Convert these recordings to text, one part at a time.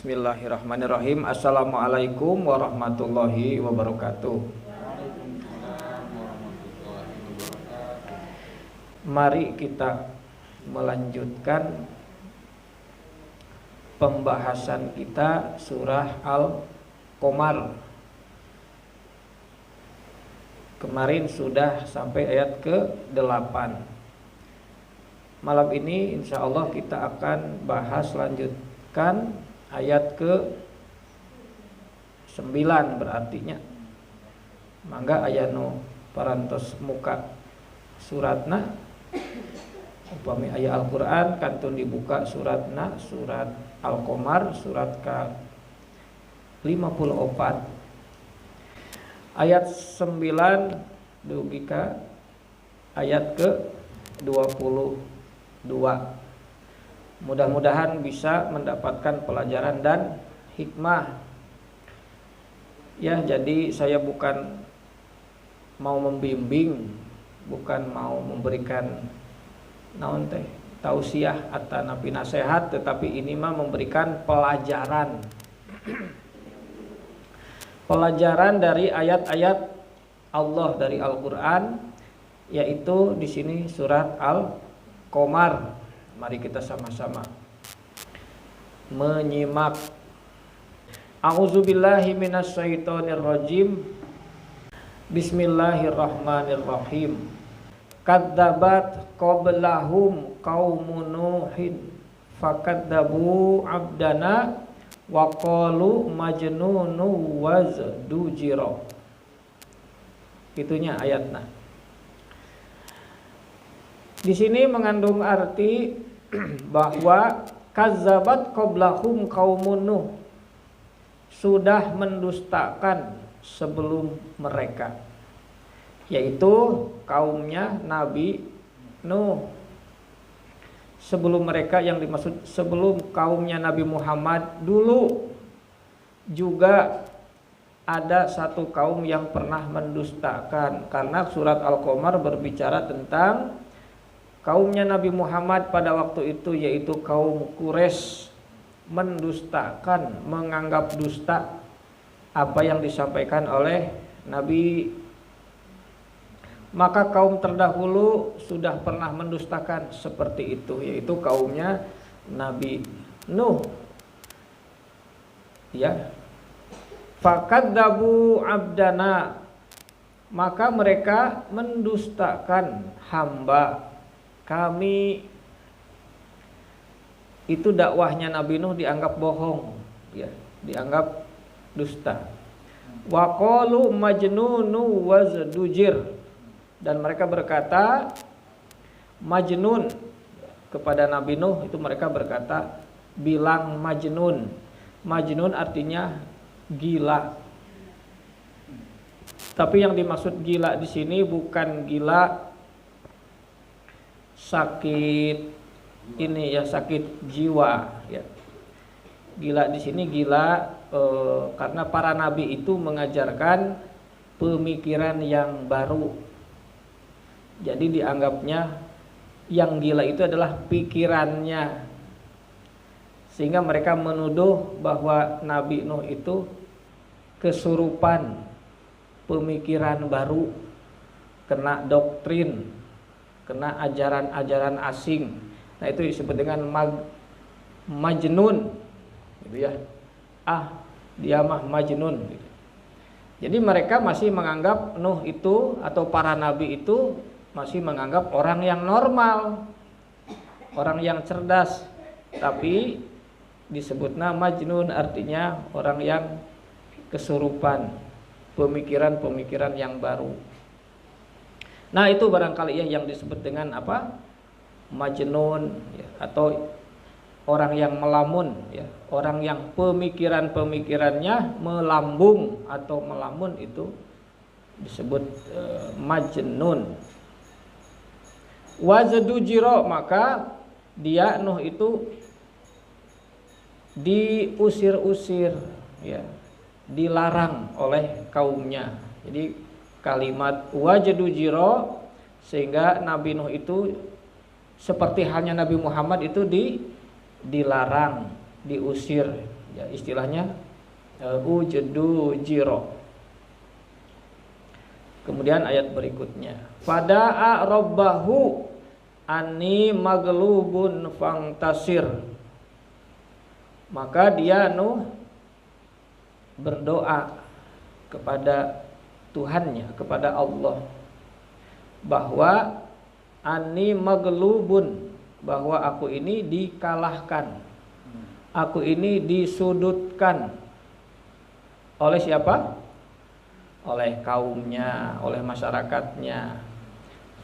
Bismillahirrahmanirrahim. Assalamualaikum warahmatullahi wabarakatuh. Mari kita melanjutkan pembahasan kita surah Al-Qamar. Kemarin sudah sampai ayat ke-8. Malam ini insya Allah kita akan bahas lanjutkan ayat ke-9 berartinya. Mangga ayano parantos muka suratna upami aya Al-Qur'an kantun dibuka suratna surat Al-Qamar surat ke-54 ayat 9 dugi ka ayat ke-22. Mudah-mudahan bisa mendapatkan pelajaran dan hikmah. Ya, jadi saya bukan mau membimbing, bukan mau memberikan naon teh tausiah atau napi nasihat, tetapi ini mah memberikan pelajaran. Pelajaran dari ayat-ayat Allah dari Al-Qur'an, yaitu di sini surat Al-Qamar. Mari kita sama-sama menyimak. A'udzubillahi minasyaitonirrajim. Bismillahirrahmanirrahim. Kadzabat qablahum qaumun nuhin fakadzabu abdana wa qalu majnunu wazdujira. Itunya ayatnya. Di sini mengandung arti bahwa kazzabat qablahum qaumun Nuh, sudah mendustakan sebelum mereka, yaitu kaumnya Nabi Nuh. Sebelum mereka yang dimaksud sebelum kaumnya Nabi Muhammad dulu juga ada satu kaum yang pernah mendustakan, karena surat Al-Qamar berbicara tentang kaumnya Nabi Muhammad pada waktu itu, yaitu kaum Quraisy, mendustakan, menganggap dusta apa yang disampaikan oleh Nabi. Maka kaum terdahulu sudah pernah mendustakan seperti itu, yaitu kaumnya Nabi Nuh. Ya. Fakadzabu abdana, maka mereka mendustakan hamba kami. Itu dakwahnya Nabi Nuh dianggap bohong, ya, dianggap dusta. Wa qalu majnunu wazdujir, dan mereka berkata majnun kepada Nabi Nuh, itu mereka berkata bilang majnun. Majnun artinya gila. Tapi yang dimaksud gila di sini bukan gila sakit ini ya, sakit jiwa ya. Gila di sini gila karena para nabi itu mengajarkan pemikiran yang baru. Jadi dianggapnya yang gila itu adalah pikirannya, sehingga mereka menuduh bahwa Nabi Nuh itu kesurupan pemikiran baru, kena doktrin, kena ajaran-ajaran asing. Nah, itu disebut dengan majnun gitu ya. Dia mah majnun gitu. Jadi mereka masih menganggap Nuh itu atau para nabi itu masih menganggap orang yang normal, orang yang cerdas, tapi disebutnya majnun artinya orang yang kesurupan, pemikiran-pemikiran yang baru. Nah, itu barangkali ya yang disebut dengan apa? Majnun ya, atau orang yang melamun ya, orang yang pemikiran-pemikirannya melambung atau melamun, itu disebut majnun. Wazdujira, maka dia Nuh itu diusir-usir ya, dilarang oleh kaumnya. Jadi kalimat wajdujira, sehingga Nabi Nuh itu seperti halnya Nabi Muhammad itu dilarang, diusir Ya, istilahnya ujdu jiro. Kemudian ayat berikutnya, fada'a rabbahu anni maglubun fangtasir. Maka dia Nuh berdoa kepada Tuhannya, kepada Allah, bahwa anni maglubun, bahwa aku ini dikalahkan, aku ini disudutkan. Oleh siapa? Oleh kaumnya, oleh masyarakatnya.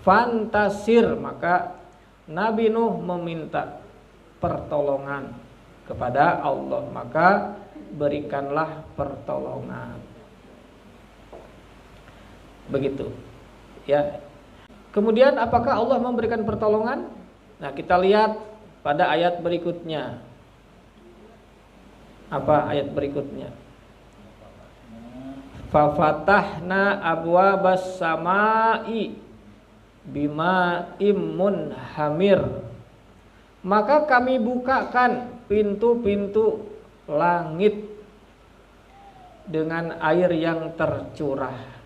Fantasir, maka Nabi Nuh meminta pertolongan kepada Allah, maka berikanlah pertolongan. Begitu. Ya. Kemudian apakah Allah memberikan pertolongan? Nah, kita lihat pada ayat berikutnya. Apa ayat berikutnya? Fafatahna abwabas samai bima imun hamir. Maka kami bukakan pintu-pintu langit dengan air yang tercurah.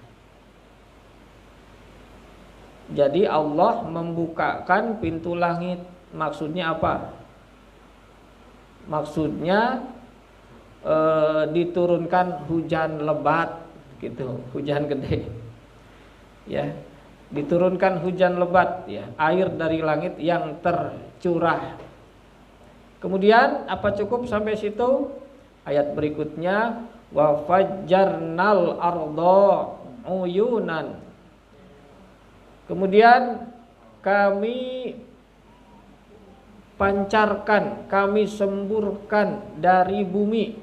Jadi Allah membukakan pintu langit. Maksudnya apa? Maksudnya diturunkan hujan lebat gitu, hujan gede. Ya, diturunkan hujan lebat, ya, air dari langit yang tercurah. Kemudian apa cukup sampai situ? Ayat berikutnya, wa fajjarnal arda uyunan. Kemudian kami pancarkan, kami semburkan dari bumi,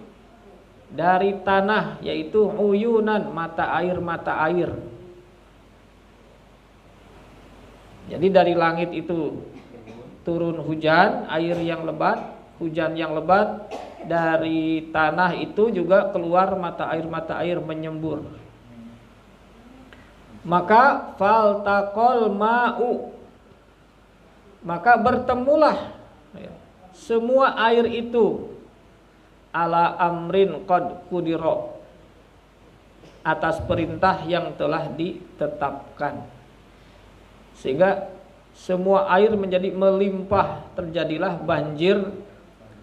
dari tanah, yaitu uyunan, mata air. Jadi dari langit itu turun hujan, air yang lebat, hujan yang lebat. Dari tanah itu juga keluar mata air menyembur. Maka faltaqal ma'u, maka bertemulah semua air itu ala amrin qad qudira, atas perintah yang telah ditetapkan. Sehingga semua air menjadi melimpah, terjadilah banjir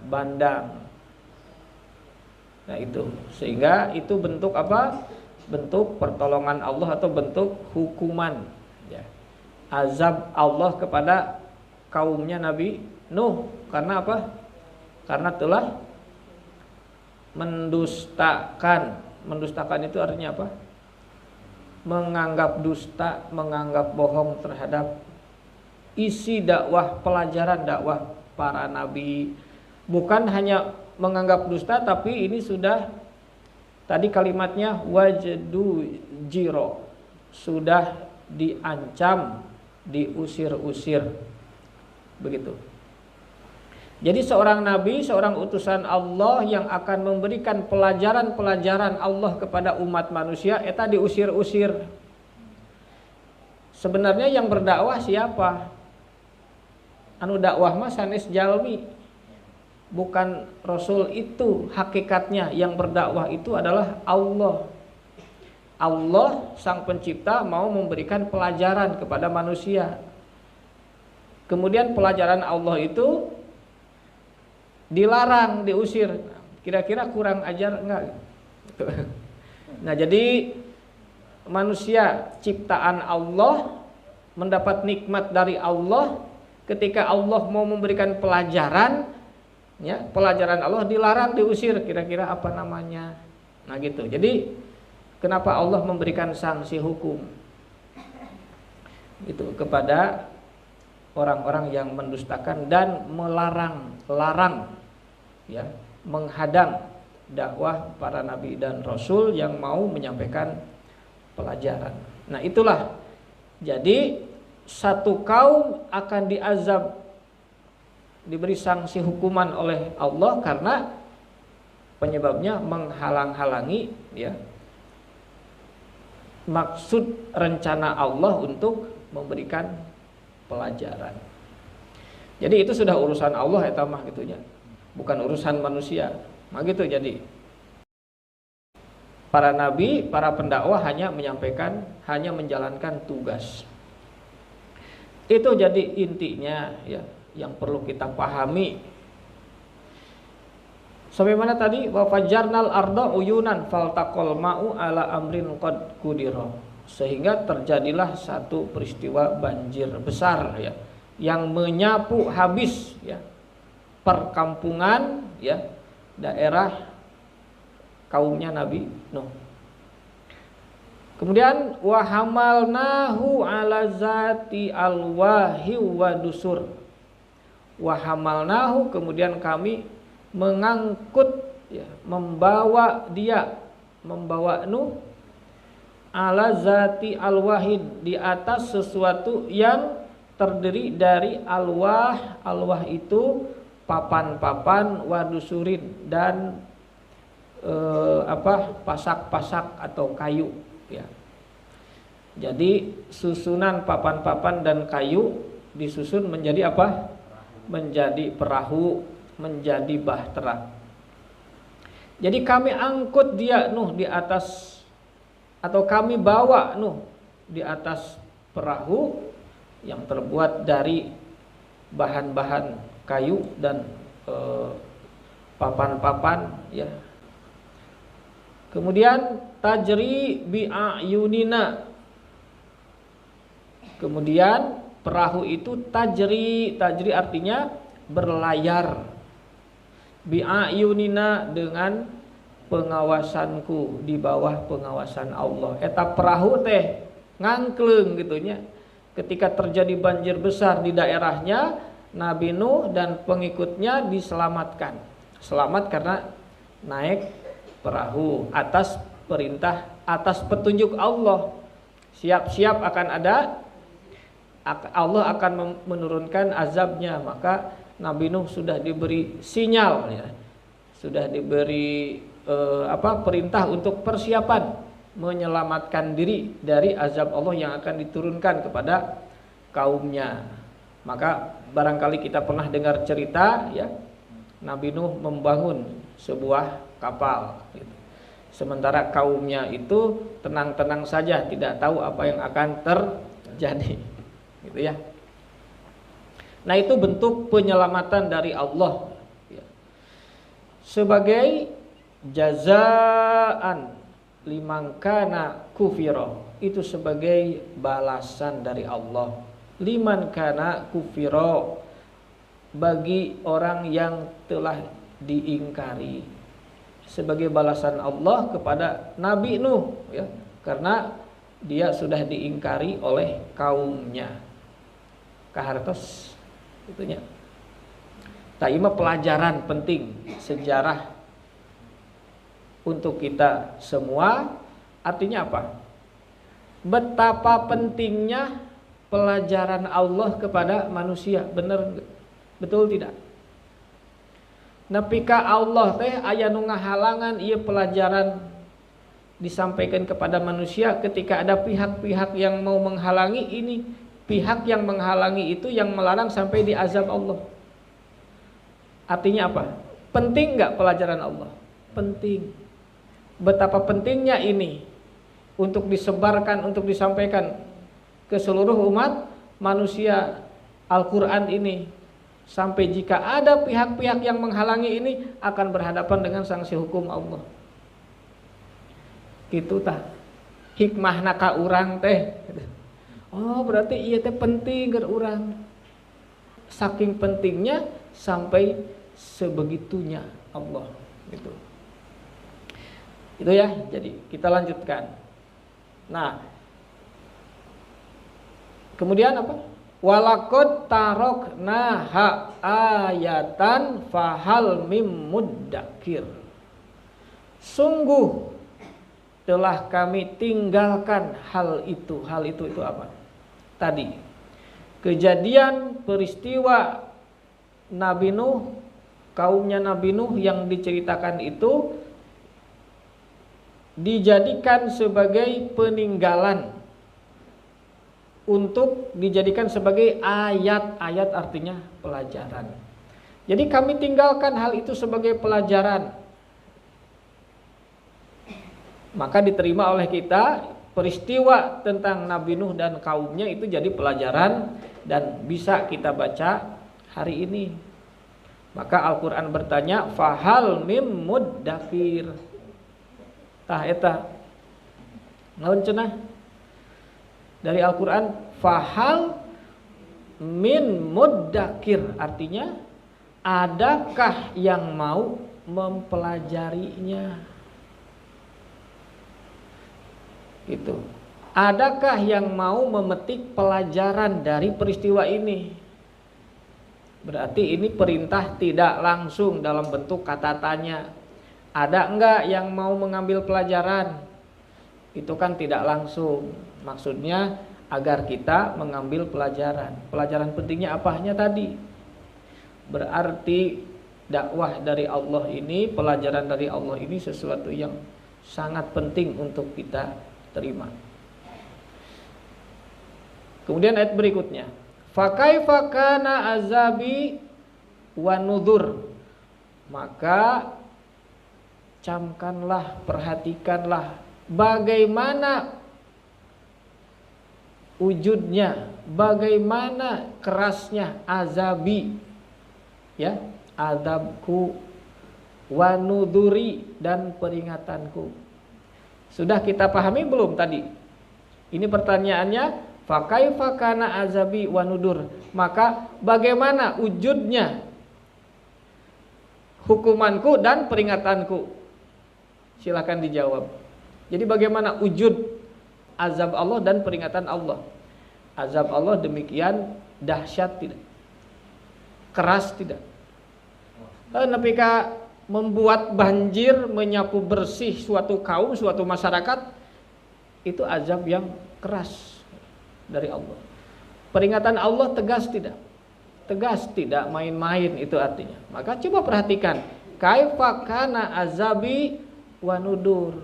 bandang. Nah itu, sehingga itu bentuk apa? Bentuk pertolongan Allah atau bentuk hukuman, ya. Azab Allah kepada kaumnya Nabi Nuh. Karena apa? Karena telah mendustakan. Mendustakan itu artinya apa? Menganggap dusta, menganggap bohong terhadap isi dakwah, pelajaran dakwah para nabi. Bukan hanya menganggap dusta, tapi ini sudah, tadi kalimatnya wajdu jiro, sudah diancam, diusir-usir. Begitu. Jadi seorang nabi, seorang utusan Allah yang akan memberikan pelajaran-pelajaran Allah kepada umat manusia, eta diusir-usir. Sebenarnya yang berdakwah siapa? Anu dakwah mah sanes jalmi, bukan Rasul itu. Hakikatnya yang berdakwah itu adalah Allah. Allah sang pencipta mau memberikan pelajaran kepada manusia. Kemudian pelajaran Allah itu dilarang, diusir. Kira-kira kurang ajar enggak? Nah, jadi manusia ciptaan Allah mendapat nikmat dari Allah, ketika Allah mau memberikan pelajaran, ya, pelajaran Allah dilarang, diusir. Kira-kira apa namanya? Nah gitu. Jadi kenapa Allah memberikan sanksi hukum gitu kepada orang-orang yang mendustakan dan melarang, ya, menghadang dakwah para nabi dan rasul yang mau menyampaikan pelajaran. Nah itulah, jadi satu kaum akan diazab, diberi sanksi hukuman oleh Allah karena penyebabnya menghalang-halangi, ya, maksud rencana Allah untuk memberikan pelajaran. Jadi itu sudah urusan Allah eta mah gitunya, bukan urusan manusia. Nah gitu. Jadi para nabi, para pendakwah hanya menyampaikan, hanya menjalankan tugas. Itu jadi intinya ya, yang perlu kita pahami. Sampai mana tadi? Wa fajarnal arda uyunan faltaqal ma'u ala amrin qad qudira. Sehingga terjadilah satu peristiwa banjir besar ya, yang menyapu habis ya perkampungan ya, daerah kaumnya Nabi Nuh. Kemudian wa hamalnahu ala zati alwahi wa dusur. Wa hamalnahu, kemudian kami mengangkut ya, membawa Nuh ala zati alwahin, di atas sesuatu yang terdiri dari alwah. Alwah itu papan-papan, wadusurin, dan pasak-pasak atau kayu ya. Jadi susunan papan-papan dan kayu disusun menjadi apa? Menjadi perahu, menjadi bahtera. Jadi kami angkut dia Nuh di atas, atau kami bawa Nuh di atas perahu yang terbuat dari bahan-bahan kayu dan papan-papan ya. Kemudian tajri bi'ayunina. Kemudian perahu itu tajri artinya berlayar. Bi'ayunina, dengan pengawasanku, di bawah pengawasan Allah. Eta perahu teh ngangkleng gitunya. Ketika terjadi banjir besar di daerahnya, Nabi Nuh dan pengikutnya diselamatkan. Selamat karena naik perahu atas perintah, atas petunjuk Allah. Siap-siap akan ada, Allah akan menurunkan azabnya. Maka Nabi Nuh sudah diberi sinyal ya, sudah diberi perintah untuk persiapan menyelamatkan diri dari azab Allah yang akan diturunkan kepada kaumnya. Maka barangkali kita pernah dengar cerita ya, Nabi Nuh membangun sebuah kapal gitu. Sementara kaumnya itu tenang-tenang saja, tidak tahu apa yang akan terjadi gitu ya. Nah itu bentuk penyelamatan dari Allah ya. Sebagai jazaan liman kana kufiro, itu sebagai balasan dari Allah. Liman kana kufiro, bagi orang yang telah diingkari, sebagai balasan Allah kepada Nabi Nuh ya, karena dia sudah diingkari oleh kaumnya. Kahartos itunya. Taima pelajaran penting sejarah untuk kita semua. Artinya apa? Betapa pentingnya pelajaran Allah kepada manusia. Benar, betul tidak? Napika Allah teh aya nu ngahalangan ieu pelajaran disampaikan kepada manusia. Ketika ada pihak-pihak yang mau menghalangi ini, pihak yang menghalangi itu yang melarang sampai diazab Allah. Artinya apa? Penting enggak pelajaran Allah? Penting. Betapa pentingnya ini untuk disebarkan, untuk disampaikan ke seluruh umat manusia Al-Quran ini. Sampai jika ada pihak-pihak yang menghalangi ini, akan berhadapan dengan sanksi hukum Allah. Gitu tah hikmah naka urang teh. Oh berarti iya teh penting ke urang. Saking pentingnya sampai sebegitunya Allah gitu. Itu ya. Jadi kita lanjutkan. Nah, kemudian apa? Walakot taroknaha ayatan fahal mim muddakir. Sungguh telah kami tinggalkan hal itu. Hal itu apa? Tadi kejadian peristiwa Nabi Nuh, kaumnya Nabi Nuh yang diceritakan itu dijadikan sebagai peninggalan, untuk dijadikan sebagai ayat-ayat, artinya pelajaran. Jadi kami tinggalkan hal itu sebagai pelajaran. maka diterima oleh kita peristiwa tentang Nabi Nuh dan kaumnya itu jadi pelajaran dan bisa kita baca hari ini. Maka Al-Qur'an bertanya, fahal mim muddakir. Tah eta naon cenah dari Al-Qur'an, fahal min muddakir, artinya adakah yang mau mempelajarinya? Gitu. Adakah yang mau memetik pelajaran dari peristiwa ini? Berarti ini perintah tidak langsung dalam bentuk kata tanya. Ada enggak yang mau mengambil pelajaran? Itu kan tidak langsung. Maksudnya agar kita mengambil pelajaran. Pelajaran pentingnya apanya tadi? Berarti dakwah dari Allah ini, pelajaran dari Allah ini sesuatu yang sangat penting untuk kita terima. Kemudian ayat berikutnya, fakaifa kana azabi wa nudhur. Maka camkanlah, perhatikanlah bagaimana wujudnya, bagaimana kerasnya azabi, ya, azabku, wa nudhuri, dan peringatanku. Sudah kita pahami belum tadi? Ini pertanyaannya, fakaifa kana azabi wa nudur. Maka bagaimana wujudnya hukumanku dan peringatanku? Silakan dijawab. Jadi bagaimana wujud azab Allah dan peringatan Allah? Azab Allah demikian dahsyat tidak? Keras tidak? Nepika membuat banjir, menyapu bersih suatu kaum, suatu masyarakat, itu azab yang keras dari Allah. Peringatan Allah tegas tidak? Tegas, tidak main-main itu artinya. Maka coba perhatikan, kaifa kana azabi wa nudur.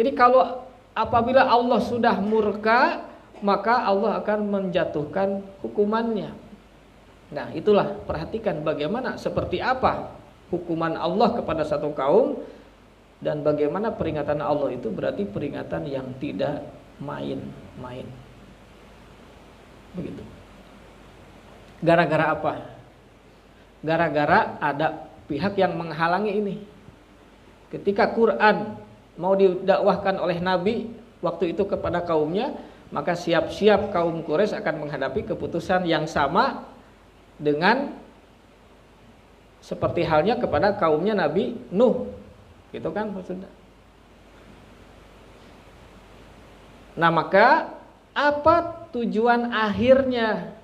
Jadi kalau apabila Allah sudah murka, maka Allah akan menjatuhkan hukumannya. Nah, itulah, perhatikan bagaimana, seperti apa hukuman Allah kepada satu kaum, dan bagaimana peringatan Allah itu berarti peringatan yang tidak main-main. Begitu. Gara-gara apa? Gara-gara ada pihak yang menghalangi ini. Ketika Quran mau didakwahkan oleh Nabi waktu itu kepada kaumnya, maka siap-siap kaum Quraisy akan menghadapi keputusan yang sama dengan seperti halnya kepada kaumnya Nabi Nuh, gitu kan maksudnya. Nah, maka apa tujuan akhirnya?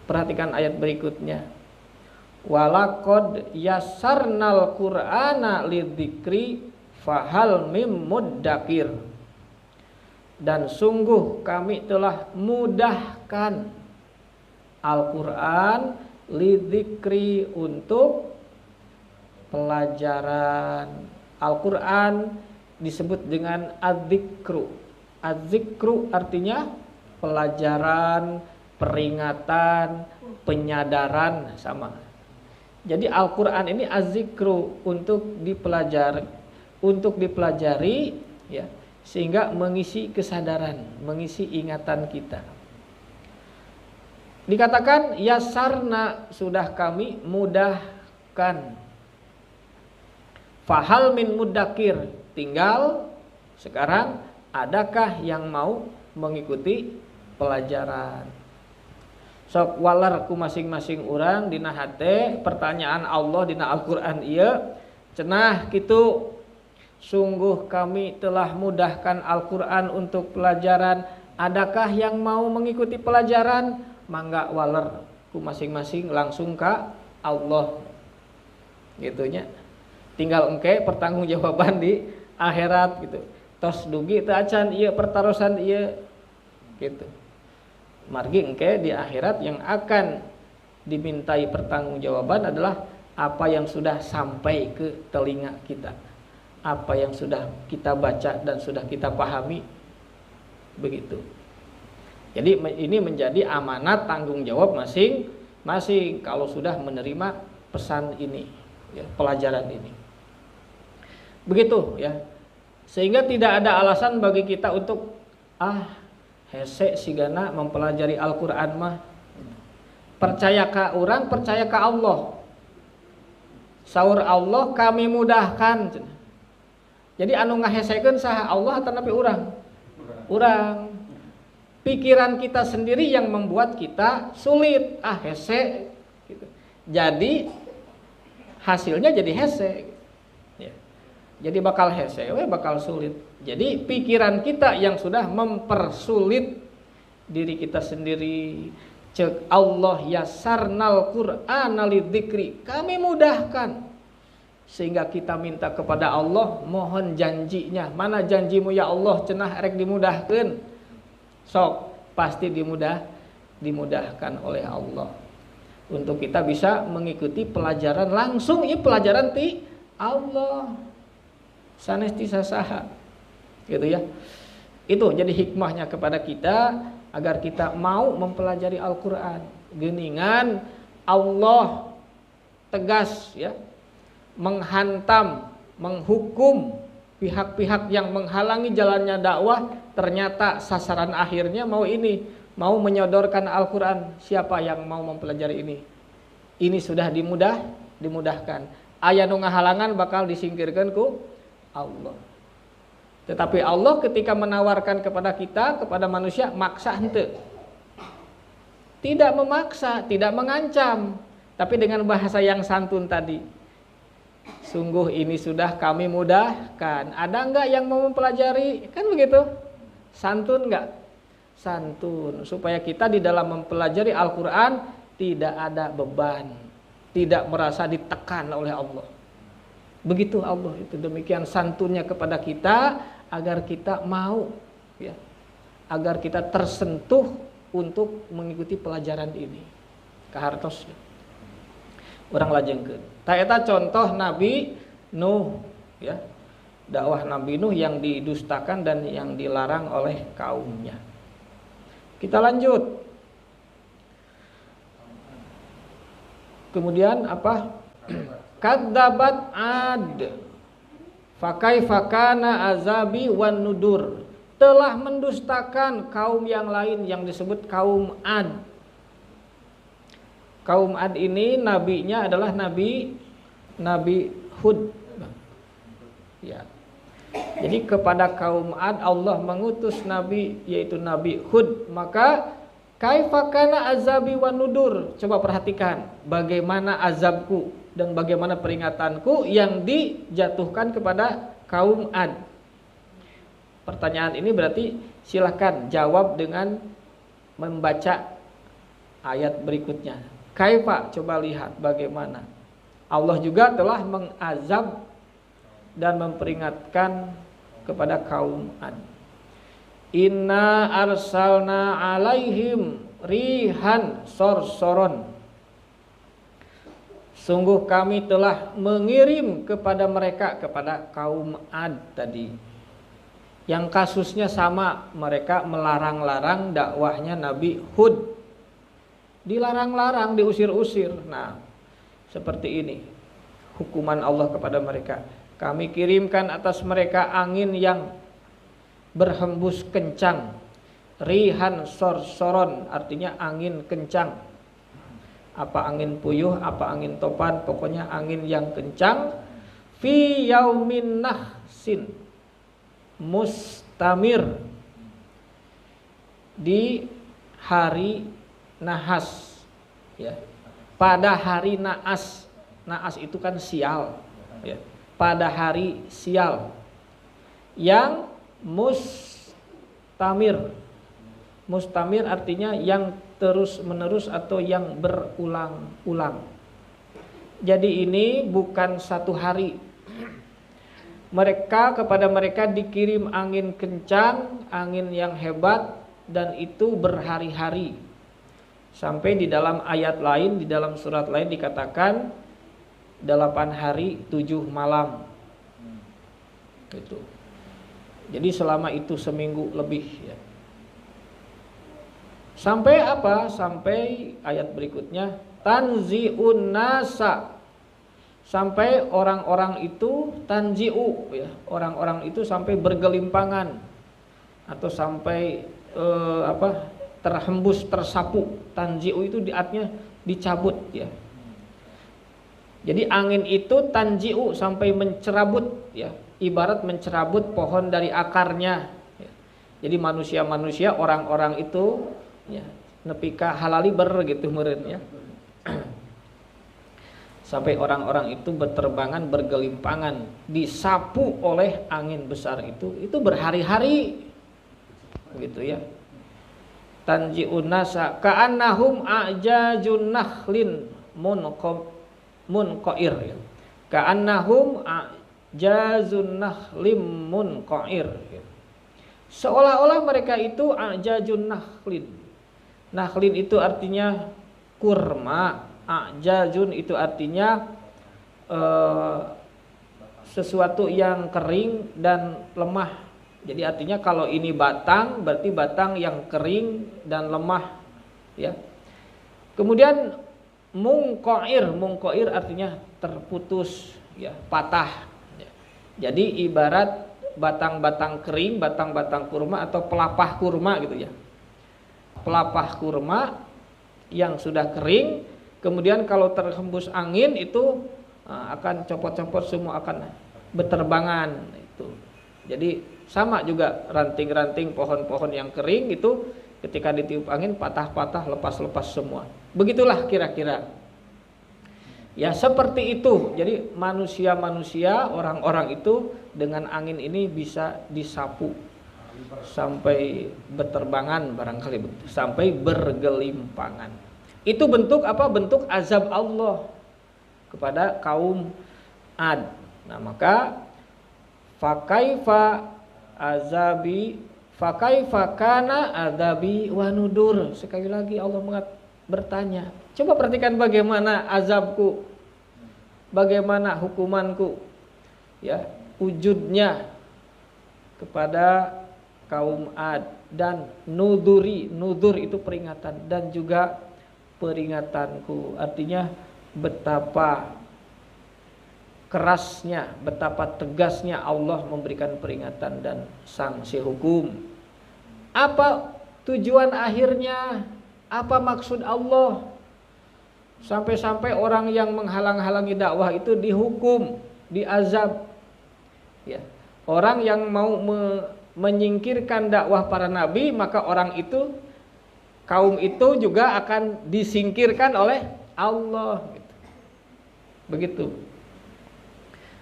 Perhatikan ayat berikutnya. Walaqad yassarnal Qur'ana lidzikri fahal mim muddakir. Dan sungguh kami telah mudahkan Al-Qur'an lidzikri, untuk pelajaran. Al-Qur'an disebut dengan adzikru. Adzikru artinya pelajaran, peringatan, penyadaran, sama. Jadi Al-Qur'an ini adzikru, untuk dipelajari, ya, sehingga mengisi kesadaran, mengisi ingatan kita. Dikatakan yasarna, sudah kami mudahkan. Fahal min muddakir, tinggal sekarang adakah yang mau mengikuti pelajaran? Sok walar ku masing-masing orang dina hate pertanyaan Allah dina Al-Qur'an ieu cenah kitu. Sungguh kami telah mudahkan Al-Qur'an untuk pelajaran, adakah yang mau mengikuti pelajaran? Mangga waler ku masing-masing langsung ka Allah, gitunya. Tinggal engke pertanggungjawaban di akhirat gitu. Tos dugi teu acan ieu pertarosan ieu gitu. Margi engke di akhirat yang akan dimintai pertanggungjawaban adalah apa yang sudah sampai ke telinga kita, apa yang sudah kita baca dan sudah kita pahami, begitu. Jadi ini menjadi amanat tanggung jawab masing-masing kalau sudah menerima pesan ini, ya, pelajaran ini. Begitu ya. Sehingga tidak ada alasan bagi kita untuk hese sigana mempelajari Al-Qur'an mah. Percaya ka urang, percaya ka Allah. Saur Allah kami mudahkan. Jadi anu ngahesekeun saha, Allah atau napi urang? Urang. Pikiran kita sendiri yang membuat kita sulit. Hese gitu. Jadi hasilnya jadi hese. Jadi bakal hese, bakal sulit. Jadi pikiran kita yang sudah mempersulit diri kita sendiri. Cek Allah yasarnal Qur'ana lidzikri, kami mudahkan. Sehingga kita minta kepada Allah, mohon janjinya. Mana janjimu ya Allah, cenah rek dimudahkeun. Sok, pasti dimudahkan oleh Allah. Untuk kita bisa mengikuti pelajaran langsung, ini pelajaran ti Allah. Sanes ti sasaha. Gitu ya. Itu jadi hikmahnya kepada kita agar kita mau mempelajari Al-Qur'an. Geuningan Allah tegas ya, menghantam, menghukum pihak-pihak yang menghalangi jalannya dakwah. Ternyata sasaran akhirnya mau mau menyodorkan Al-Qur'an. Siapa yang mau mempelajari ini? Ini sudah dimudahkan. Aya nu ngahalangan bakal disingkirkan ku Allah. Tetapi Allah ketika menawarkan kepada kita, kepada manusia, maksa henteu. Tidak memaksa, tidak mengancam, tapi dengan bahasa yang santun tadi. Sungguh ini sudah kami mudahkan. Ada enggak yang mau mempelajari? Kan begitu. Santun enggak? Santun. Supaya kita di dalam mempelajari Al-Qur'an tidak ada beban, tidak merasa ditekan oleh Allah. Begitu Allah itu, demikian santunnya kepada kita agar kita mau ya, agar kita tersentuh untuk mengikuti pelajaran ini. Kahartos urang lajengkeun. Ta eta contoh Nabi Nuh ya. Dakwah Nabi Nuh yang didustakan dan yang dilarang oleh kaumnya. Kita lanjut. Kemudian apa? Kadzabat Ad fakaifa kana azabi wan nudur, telah mendustakan kaum yang lain yang disebut kaum Ad. Kaum Ad ini nabinya adalah Nabi Hud. Ya. Jadi kepada kaum Ad Allah mengutus nabi yaitu Nabi Hud. Maka kaifa kana azabi wan nudur, coba perhatikan bagaimana azabku dan bagaimana peringatanku yang dijatuhkan kepada kaum Ad. Pertanyaan ini berarti silakan jawab dengan membaca ayat berikutnya. Kaifa, coba lihat bagaimana Allah juga telah mengazab dan memperingatkan kepada kaum Ad. Inna arsalna alaihim rihan sorsoron, sungguh kami telah mengirim kepada mereka, kepada kaum Ad tadi, yang kasusnya sama, mereka melarang-larang dakwahnya Nabi Hud, dilarang-larang, diusir-usir. Nah, seperti ini hukuman Allah kepada mereka. Kami kirimkan atas mereka angin yang berhembus kencang, rihan sorsoron, artinya angin kencang. Apa angin puyuh, apa angin topan, pokoknya angin yang kencang. Fi yaumin nahsin mustamir, di hari nahas ya. Pada hari naas. Naas itu kan sial ya. Pada hari sial yang mustamir. Mustamir artinya yang terus menerus atau yang berulang-ulang. Jadi ini bukan satu hari. Kepada mereka dikirim angin kencang, angin yang hebat, dan itu berhari-hari. Sampai di dalam ayat lain, di dalam surat lain dikatakan 8 hari 7 malam. Gitu. Jadi selama itu seminggu lebih ya. Sampai apa? Sampai ayat berikutnya tanzi'un nasa, sampai orang-orang itu tanji'u ya, orang-orang itu sampai bergelimpangan atau sampai terhembus, tersapu. Tanji'u itu artinya dicabut ya. Jadi angin itu tanji'u sampai mencerabut ya, ibarat mencerabut pohon dari akarnya ya. Jadi manusia-manusia, orang-orang itu ya, nepika halaliber gitu meureun ya. Sampai orang-orang itu berterbangan, bergelimpangan, disapu oleh angin besar itu berhari-hari gitu ya. Tanji'un nasa ka'annahum a'jajun nakhlin munqair ya. Ka'annahum a'jazun nakhlim munqair ya. Seolah-olah mereka itu a'jajun nakhlin. Nakhlin itu artinya kurma, a'jazun itu artinya sesuatu yang kering dan lemah. Jadi artinya kalau ini batang, berarti batang yang kering dan lemah ya. Kemudian mungqair artinya terputus ya, patah ya. Jadi ibarat batang-batang kering, batang-batang kurma atau pelapah kurma gitu ya. Pelapah kurma yang sudah kering, kemudian kalau terhembus angin itu akan copot-copot, semua akan berterbangan itu. Jadi sama juga ranting-ranting pohon-pohon yang kering itu ketika ditiup angin patah-patah, lepas-lepas semua. Begitulah kira-kira. Ya seperti itu. Jadi manusia-manusia, orang-orang itu dengan angin ini bisa disapu sampai berterbangan barangkali begitu, sampai bergelimpangan. Itu bentuk apa? Bentuk azab Allah kepada kaum Ad. Nah, maka fakaifa azabi fakaifa kana adabi wa nudur. Sekali lagi Allah bertanya. Coba perhatikan bagaimana azabku, bagaimana hukumanku ya, wujudnya kepada kaum Ad. Dan nuduri, nudur itu peringatan, dan juga peringatanku, artinya betapa kerasnya, betapa tegasnya Allah memberikan peringatan dan sanksi hukum. Apa tujuan akhirnya? Apa maksud Allah? Sampai-sampai orang yang menghalang-halangi dakwah itu dihukum, diazab. Ya. Orang yang mau menyingkirkan dakwah para nabi, maka orang itu, kaum itu juga akan disingkirkan oleh Allah. Begitu.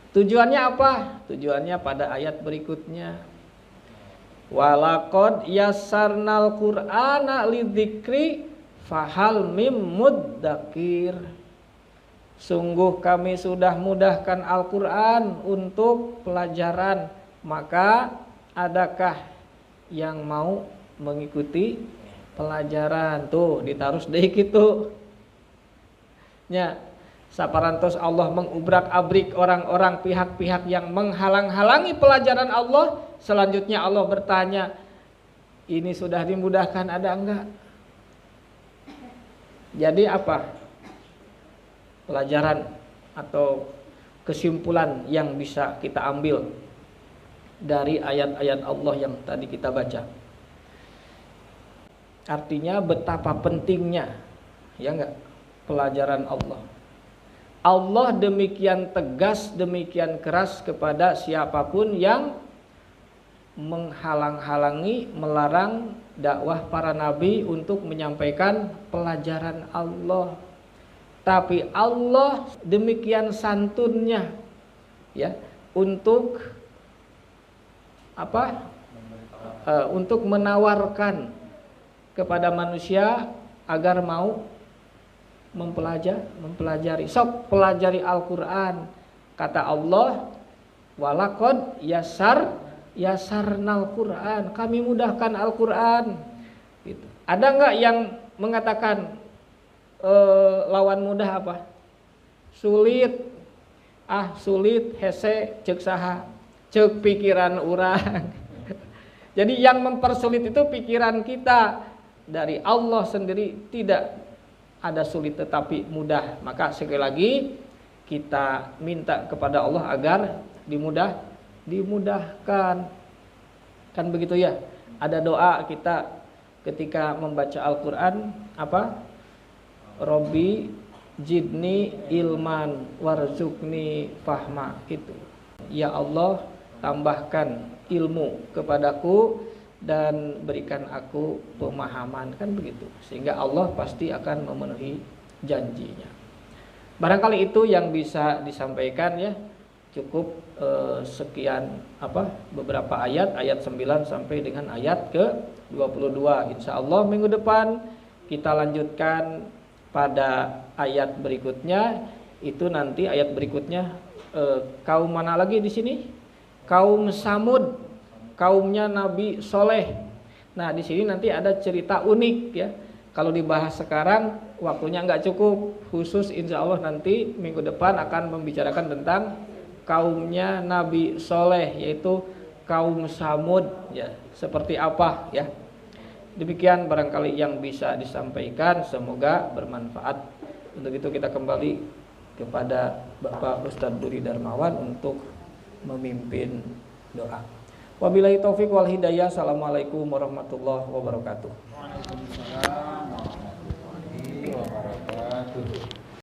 Tujuannya apa? Tujuannya pada ayat berikutnya. Walaqad yassarnal Qur'ana lidzikri fahal mim muddakir. Sungguh kami sudah mudahkan Al-Qur'an untuk pelajaran, maka adakah yang mau mengikuti pelajaran? Tuh ditaruh deui kitu nya. Saparantos Allah mengubrak-abrik orang-orang, pihak-pihak yang menghalang-halangi pelajaran Allah. Selanjutnya Allah bertanya, ini sudah dimudahkan, ada enggak? Jadi apa pelajaran atau kesimpulan yang bisa kita ambil dari ayat-ayat Allah yang tadi kita baca? Artinya betapa pentingnya, ya enggak, pelajaran Allah. Allah demikian tegas, demikian keras kepada siapapun yang menghalang-halangi, melarang dakwah para nabi untuk menyampaikan pelajaran Allah. Tapi Allah demikian santunnya ya, untuk apa? Untuk menawarkan kepada manusia agar mau mempelajari. Sok pelajari Al-Qur'an. Kata Allah, walaqad yasarnal Qur'an. Kami mudahkan Al-Qur'an. Gitu. Ada enggak yang mengatakan lawan mudah apa? Sulit. Sulit hese ceuk saha? Ceuk pikiran urang. Jadi yang mempersulit itu pikiran kita. Dari Allah sendiri tidak ada sulit tetapi mudah. Maka sekali lagi kita minta kepada Allah agar dimudahkan. Kan begitu ya. Ada doa kita ketika membaca Al-Qur'an apa? Robbi jidni ilman warzuqni fahma, itu. Ya Allah, tambahkan ilmu kepadaku dan berikan aku pemahaman, kan begitu. Sehingga Allah pasti akan memenuhi janjinya. Barangkali itu yang bisa disampaikan ya. Cukup sekian beberapa ayat 9 sampai dengan ayat ke-22. Insyaallah minggu depan kita lanjutkan pada ayat berikutnya. Itu nanti ayat berikutnya kaum mana lagi di sini? Kaum Samud, kaumnya Nabi Soleh. Nah, di sini nanti ada cerita unik ya. Kalau dibahas sekarang waktunya nggak cukup. Khusus insya Allah nanti minggu depan akan membicarakan tentang kaumnya Nabi Soleh, yaitu kaum Samud ya. Seperti apa ya. Demikian barangkali yang bisa disampaikan, semoga bermanfaat. Untuk itu kita kembali kepada Bapak Ustadz Budi Darmawan untuk memimpin doa. Wabillahi taufik wal hidayah. Assalamualaikum warahmatullahi wabarakatuh. Waalaikumsalam.